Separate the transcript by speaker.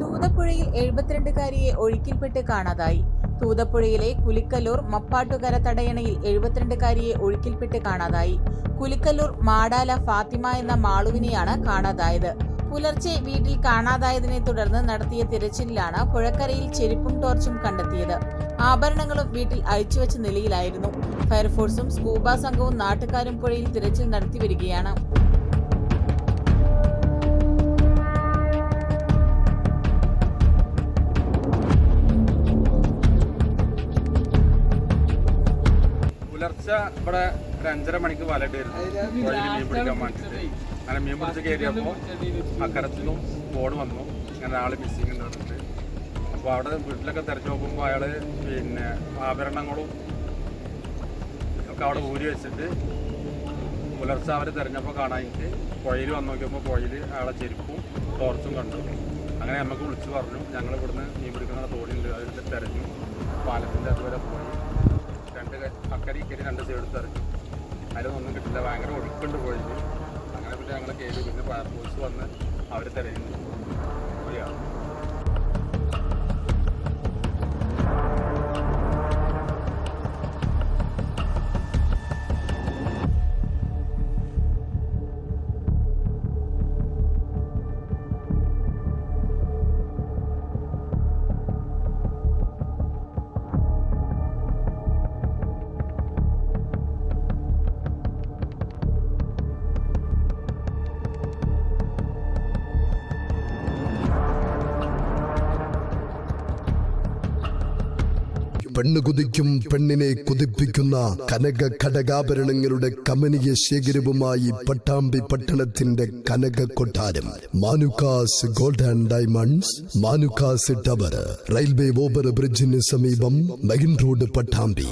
Speaker 1: തൂതപ്പുഴയിൽ 72-കാരിയെ ഒഴുക്കിൽപ്പെട്ട് കാണാതായി. തൂതപ്പുഴയിലെ കുലിക്കല്ലൂർ മപ്പാട്ടുകര തടയണയിൽ 72-കാരിയെ ഒഴുക്കിൽപ്പെട്ട് കാണാതായി. കുലിക്കല്ലൂർ മാടാല ഫാത്തിമ എന്ന മാളുവിനെയാണ് കാണാതായത്. പുലർച്ചെ വീട്ടിൽ കാണാതായതിനെ തുടർന്ന് നടത്തിയ തിരച്ചിലിലാണ് പുഴക്കരയിൽ ചെരുപ്പും ടോർച്ചും കണ്ടെത്തിയത്. ആഭരണങ്ങളും വീട്ടിൽ അഴിച്ചുവെച്ച നിലയിലായിരുന്നു. ഫയർഫോഴ്സും സ്കൂബ സംഘവും നാട്ടുകാരും പുഴയിൽ തിരച്ചിൽ നടത്തിവരികയാണ്.
Speaker 2: പുലർച്ചെ ഇവിടെ ഒരു 5:30 മണിക്ക് വലയിട്ടായിരുന്നു പുഴയിൽ മീൻ പിടിക്കാൻ വേണ്ടിയിട്ട്. അങ്ങനെ മീൻ പിടിച്ച് കയറിയപ്പോൾ അക്കരത്തിനും ഫോൺ വന്നു, അങ്ങനെ ആൾ മിസ്സിങ് ഉണ്ട് പറഞ്ഞിട്ട്. അപ്പോൾ അവിടെ വീട്ടിലൊക്കെ തിരഞ്ഞു നോക്കുമ്പോൾ അയാൾ ആഭരണങ്ങളും ഒക്കെ അവിടെ ഊരി വെച്ചിട്ട് പുലർച്ചെ അവർ തിരഞ്ഞപ്പോൾ കാണാനിട്ട് പുഴയിൽ വന്ന് നോക്കിയപ്പോൾ പുഴയിൽ അയാളെ ചെരുപ്പും ടോർച്ചും കണ്ടു. അങ്ങനെ നമുക്ക് വിളിച്ച് പറഞ്ഞു, ഞങ്ങൾ ഇവിടുന്ന് മീൻ പിടിക്കുന്ന തോണിയുണ്ട്, അതിൽ തിരഞ്ഞു പാലത്തിൻ്റെ അതുവരെ പോയി. അക്കരെ ഇക്കരി 2 സൈഡ് തെറിഞ്ഞു. അതിലൊന്നും കിട്ടില്ല, ഭയങ്കര ഒഴുക്കുണ്ട് പോയി. അങ്ങനെ പിന്നെ ഞങ്ങൾ കയറി. പിന്നെ ഫയർഫോഴ്സ് വന്ന് അവർ തിരയുന്നു.
Speaker 3: പെണ്ണ് കുതിക്കും പെണ്ണിനെ കുതിപ്പിക്കുന്ന കനക ഘടകാഭരണങ്ങളുടെ കമനീയ ശേഖരവുമായി പട്ടാമ്പി പട്ടണത്തിന്റെ കനക കൊട്ടാരം Manukkas gold and diamonds, Manukkas tower, railway over ബ്രിഡ്ജിന് സമീപം മെയിൻ റോഡ്, പട്ടാമ്പി.